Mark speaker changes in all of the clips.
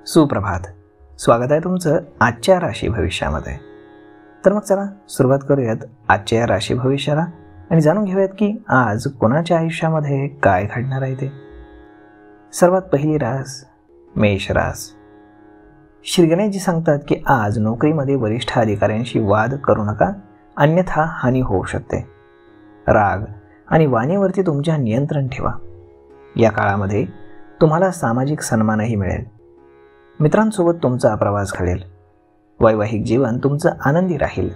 Speaker 1: सुप्रभात. स्वागत आहे तुमचं आजच्या राशी भविष्यामध्ये. तर मग चला सुरुवात करूयात आजच्या या राशी भविष्याला आणि जाणून घेऊयात की आज कोणाच्या आयुष्यामध्ये काय घडणार आहे ते. सर्वात पहिली रास मेष रास. श्री गणेशजी सांगतात की आज नोकरीमध्ये वरिष्ठ अधिकाऱ्यांशी वाद करू नका, अन्यथा हानी होऊ शकते. राग आणि वाणीवरती तुमच्या नियंत्रण ठेवा. या काळामध्ये तुम्हाला सामाजिक सन्मानही मिळेल. मित्रांसोबत तुमचा प्रवास घडेल. वैवाहिक जीवन तुमचं आनंदी राहील.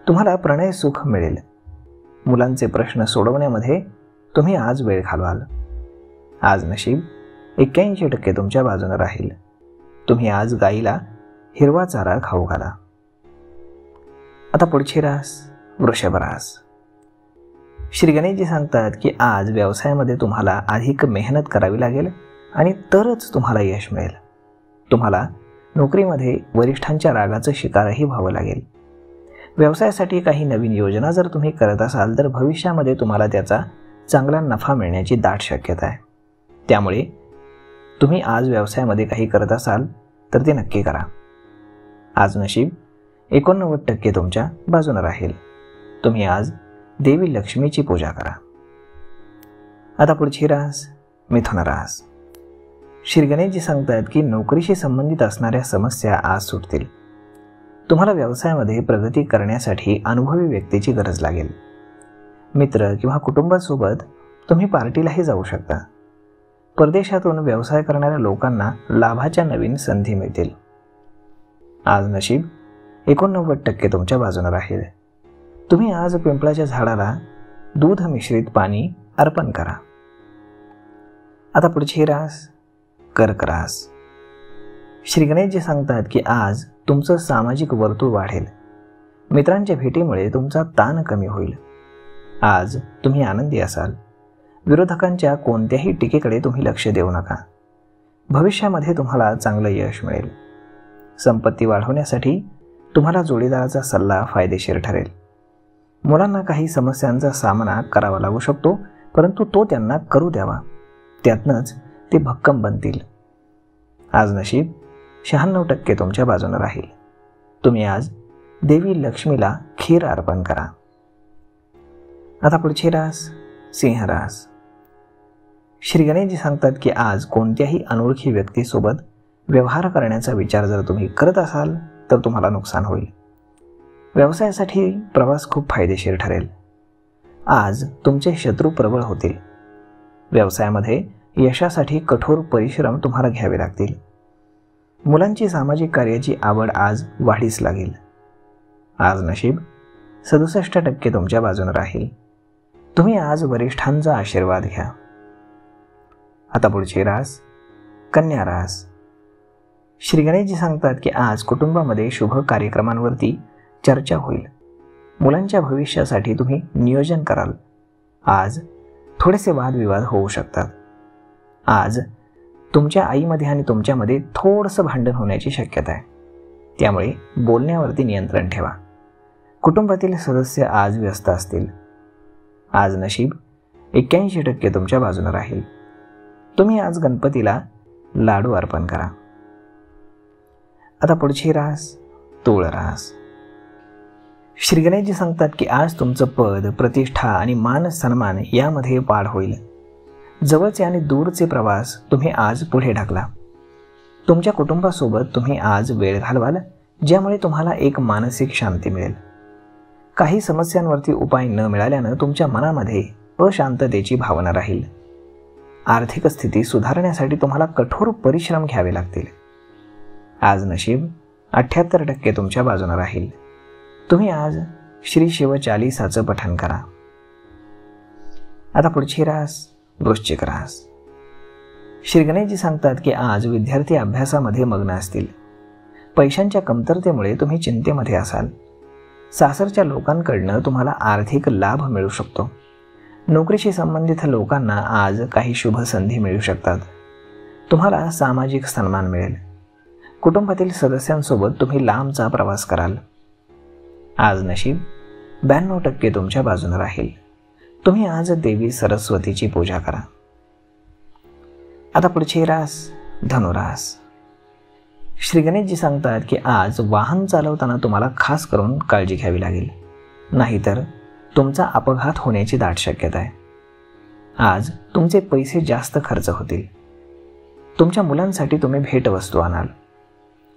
Speaker 1: तुम्हाला प्रणय सुख मिळेल. मुलांचे प्रश्न सोडवण्यामध्ये तुम्ही आज वेळ घालवाल. आज नशीब 81% तुमच्या बाजूने राहील. तुम्ही आज गाईला हिरवा चारा खाऊ घाला. आता पुढची रास वृषभ रास. श्री गणेशजी सांगतात की आज व्यवसायामध्ये तुम्हाला अधिक मेहनत करावी लागेल आणि तरच तुम्हाला यश मिळेल. तुम्हाला नोकरीमध्ये वरिष्ठांच्या रागाचं शिकारही व्हावं लागेल. व्यवसायासाठी काही नवीन योजना जर तुम्ही करत असाल तर भविष्यामध्ये तुम्हाला त्याचा चांगला नफा मिळण्याची दाट शक्यता आहे. त्यामुळे तुम्ही आज व्यवसायामध्ये काही करत असाल तर ते नक्की करा. आज नशीब 89% तुमच्या बाजूने राहील. तुम्ही आज देवी लक्ष्मीची पूजा करा. आता पुढची रास मिथुन रास. श्री गणेशजी सांगतात की नोकरीशी संबंधित असणाऱ्या समस्या आज सुटतील. तुम्हाला व्यवसायामध्ये प्रगती करण्यासाठी अनुभवी व्यक्तीची गरज लागेल. मित्र किंवा कुटुंबासोबत तुम्ही पार्टीलाही जाऊ शकता. परदेशातून व्यवसाय करणाऱ्या लोकांना लाभाच्या नवीन संधी मिळतील. आज नशीब 89% तुमच्या बाजूने राहील. तुम्ही आज पिंपळाच्या झाडाला दूध मिश्रित पाणी अर्पण करा. आता पुढची रास कर्क रास. श्री गणेशजी सांगतात की आज तुमचं सामाजिक वर्तुळ वाढेल. मित्रांच्या भेटीमुळे तुमचा ताण कमी होईल. आज तुम्ही आनंदी असाल. विरोधकांच्या कोणत्याही टीकेकडे तुम्ही लक्ष देऊ नका. भविष्यामध्ये तुम्हाला चांगलं यश मिळेल. संपत्ती वाढवण्यासाठी तुम्हाला जोडीदाराचा सल्ला फायदेशीर ठरेल. मुलांना काही समस्यांचा सामना करावा लागू शकतो, परंतु तो त्यांना करू द्यावा. त्यातनंच ते भक्कम बनतील. आज नशीब 96% तुमच्या बाजूने राहील. तुम्ही आज देवी लक्ष्मीला खीर अर्पण करा. आता पुढची रास सिंह रास. श्री गणेशजी सांगतात की आज कोणत्याही अनोळखी व्यक्तीसोबत व्यवहार करण्याचा विचार जर तुम्ही करत असाल तर तुम्हाला नुकसान होईल. व्यवसायासाठी प्रवास खूप फायदेशीर ठरेल. आज तुमचे शत्रू प्रबळ होतील. व्यवसायामध्ये यशासाठी कठोर परिश्रम तुम्हाला घ्यावे लागतील. मुलांची सामाजिक कार्याची आवड आज वाढीस लागेल. आज नशीब 67% तुमच्या बाजूने राहील. तुम्ही आज वरिष्ठांचा आशीर्वाद घ्या. आता पुढची रास कन्या रास. श्री गणेशजी सांगतात की आज कुटुंबामध्ये शुभ कार्यक्रमांवरती चर्चा होईल. मुलांच्या भविष्यासाठी तुम्ही नियोजन कराल. आज थोडेसे वादविवाद होऊ शकतात. आज तुमच्या आईमध्ये आणि तुमच्यामध्ये थोडंसं भांडण होण्याची शक्यता आहे. त्यामुळे बोलण्यावरती नियंत्रण ठेवा. कुटुंबातील सदस्य आज व्यस्त असतील. आज नशीब 81% तुमच्या बाजूने राहील. तुम्ही आज गणपतीला लाडू अर्पण करा. आता पुढची रास तुळ रास. श्री गणेशजी सांगतात की आज तुमचं पद, प्रतिष्ठा आणि मान सन्मान यामध्ये वाढ होईल. जवळचे आणि दूरचे प्रवास तुम्ही आज पुढे ढकला. तुमच्या कुटुंबासोबत तुम्ही आज वेळ घालवाल, ज्यामुळे तुम्हाला एक मानसिक शांती मिळेल. काही समस्यांवरती उपाय न मिळाल्यानं तुमच्या मनामध्ये अशांततेची भावना राहील. आर्थिक स्थिती सुधारण्यासाठी तुम्हाला कठोर परिश्रम घ्यावे लागतील. आज नशीब 78% तुमच्या बाजूने राहील. तुम्ही आज श्री शिव चालीसाचं पठण करा. आता पुढची रास वृश्चिक रास. श्री गणेशजी सांगतात की आज विद्यार्थी अभ्यासामध्ये मग्न असतील. पैशांच्या कमतरतेमुळे तुम्ही चिंतेमध्ये असाल. सासरच्या लोकांकडनं तुम्हाला आर्थिक लाभ मिळू शकतो. नोकरीशी संबंधित लोकांना आज काही शुभ संधी मिळू शकतात. तुम्हाला सामाजिक सन्मान मिळेल. कुटुंबातील सदस्यांसोबत तुम्ही लांबचा प्रवास कराल. आज नशीब 92% तुमच्या बाजूने राहील. तुम्ही आज देवी सरस्वतीची पूजा करा. आता पुढची रास धनुरास. श्री गणेशजी सांगतात की आज वाहन चालवताना तुम्हाला खास करून काळजी घ्यावी लागेल, नाहीतर तुमचा अपघात होण्याची दाट शक्यता आहे. आज तुमचे पैसे जास्त खर्च होतील. तुमच्या मुलांसाठी तुम्ही भेटवस्तू आणाल.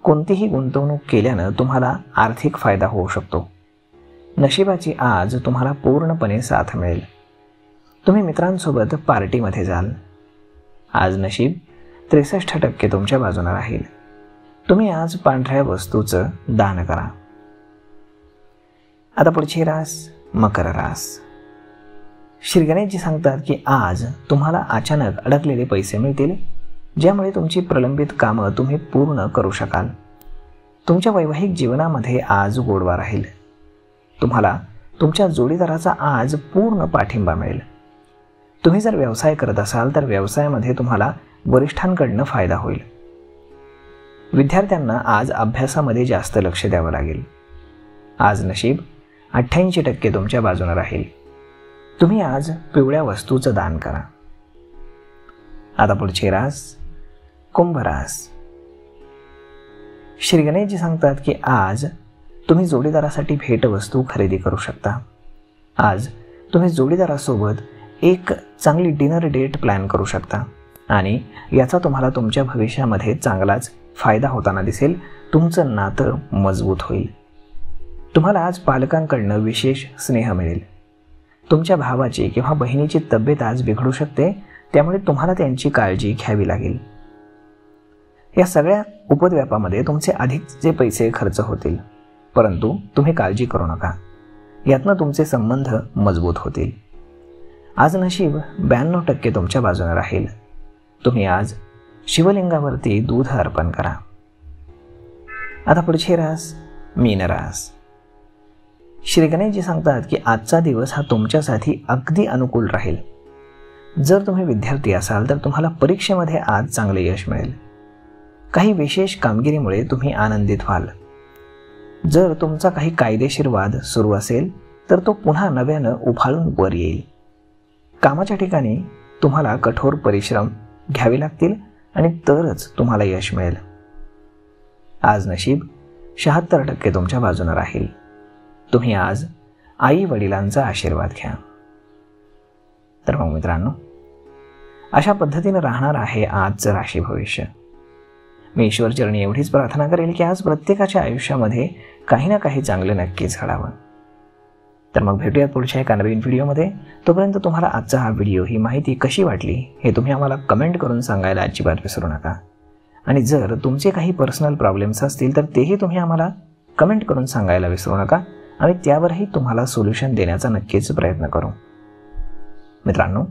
Speaker 1: कोणतीही गुंतवणूक केल्यानं तुम्हाला आर्थिक फायदा होऊ शकतो. नशिबाची आज तुम्हाला पूर्णपणे साथ मिळेल. तुम्ही मित्रांसोबत पार्टीमध्ये जाल. आज नशीब 63% तुमच्या बाजूने राहील. तुम्ही आज पांढऱ्या वस्तूचं दान करा. आता पुढची रास मकर रास. श्री गणेशजी सांगतात की आज तुम्हाला अचानक अडकलेले पैसे मिळतील, ज्यामुळे तुमची प्रलंबित कामं तुम्ही पूर्ण करू शकाल. तुमच्या वैवाहिक जीवनामध्ये आज गोडवा राहील. तुम्हाला तुमच्या जोडीदाराचा आज पूर्ण पाठिंबा मिळेल. तुम्ही जर व्यवसाय करत असाल तर व्यवसायामध्ये तुम्हाला वरिष्ठांकडून फायदा होईल. विद्यार्थ्यांना आज अभ्यासामध्ये जास्त लक्ष द्यावं लागेल. आज नशीब 88% तुमच्या बाजूने राहील. तुम्ही आज पिवळ्या वस्तूचं दान करा. आता पुढची रास कुंभ रास. श्री गणेशजी सांगतात की आज तुम्ही जोडीदारासाठी भेटवस्तू खरेदी करू शकता. आज तुम्ही जोडीदारासोबत एक चांगली डिनर डेट प्लॅन करू शकता आणि याचा तुम्हाला तुमच्या भविष्यामध्ये चांगलाच फायदा होताना दिसेल. तुमचं नातं मजबूत होईल. तुम्हाला आज पालकांकडून विशेष स्नेह मिळेल. तुमच्या भावाची किंवा बहिणीची तब्येत आज बिघडू शकते, त्यामुळे तुम्हाला त्यांची काळजी घ्यावी लागेल. या सगळ्या उपद्व्यापामध्ये तुमचे अधिकचे पैसे खर्च होतील, परंतु तुम्ही काळजी करू नका. यातनं तुमचे संबंध मजबूत होतील. आज नशीब 92% तुमच्या बाजूने राहील. तुम्ही आज शिवलिंगावरती दूध अर्पण करा. आता पुढची रास मीन रास. श्री गणेशजी सांगतात की आजचा दिवस हा तुमच्यासाठी अगदी अनुकूल राहील. जर तुम्ही विद्यार्थी असाल तर तुम्हाला परीक्षेमध्ये आज चांगले यश मिळेल. काही विशेष कामगिरीमुळे तुम्ही आनंदित व्हाल. जर तुमचा काही कायदेशीर वाद सुरू असेल तर तो पुन्हा नव्यानं उफाळून वर येईल. कामाच्या ठिकाणी तुम्हाला कठोर परिश्रम घ्यावे लागतील आणि तरच तुम्हाला यश मिळेल. आज नशीब 76% तुमच्या बाजूने राहील. तुम्ही आज आई वडिलांचा आशीर्वाद घ्या. तर मग मित्रांनो, अशा पद्धतीने राहणार आहे आजचं राशी भविष्य. मी ईश्वरचरणी एवढीच प्रार्थना करेल की आज प्रत्येकाच्या आयुष्यामध्ये काही ना काही चांगलं नक्कीच घडावं. तर मग भेटूयात पुढच्या एका नवीन व्हिडिओमध्ये. तोपर्यंत तुम्हाला आजचा हा व्हिडिओ, ही माहिती कशी वाटली हे तुम्ही आम्हाला कमेंट करून सांगायला अजिबात विसरू नका. आणि जर तुमचे काही पर्सनल प्रॉब्लेम्स असतील तर तेही तुम्ही आम्हाला कमेंट करून सांगायला विसरू नका. आम्ही त्यावरही तुम्हाला सोल्युशन देण्याचा नक्कीच प्रयत्न करू. मित्रांनो,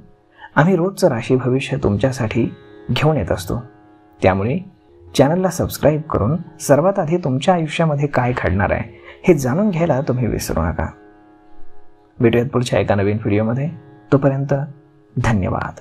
Speaker 1: आम्ही रोजचं राशी भविष्य तुमच्यासाठी घेऊन येत असतो, त्यामुळे चॅनलला सबस्क्राईब करून सर्वात आधी तुमच्या आयुष्यामध्ये काय घडणार आहे हे जाणून घ्यायला तुम्ही विसरू नका. भेटूयात पुढच्या एका नवीन व्हिडिओमध्ये. तोपर्यंत धन्यवाद.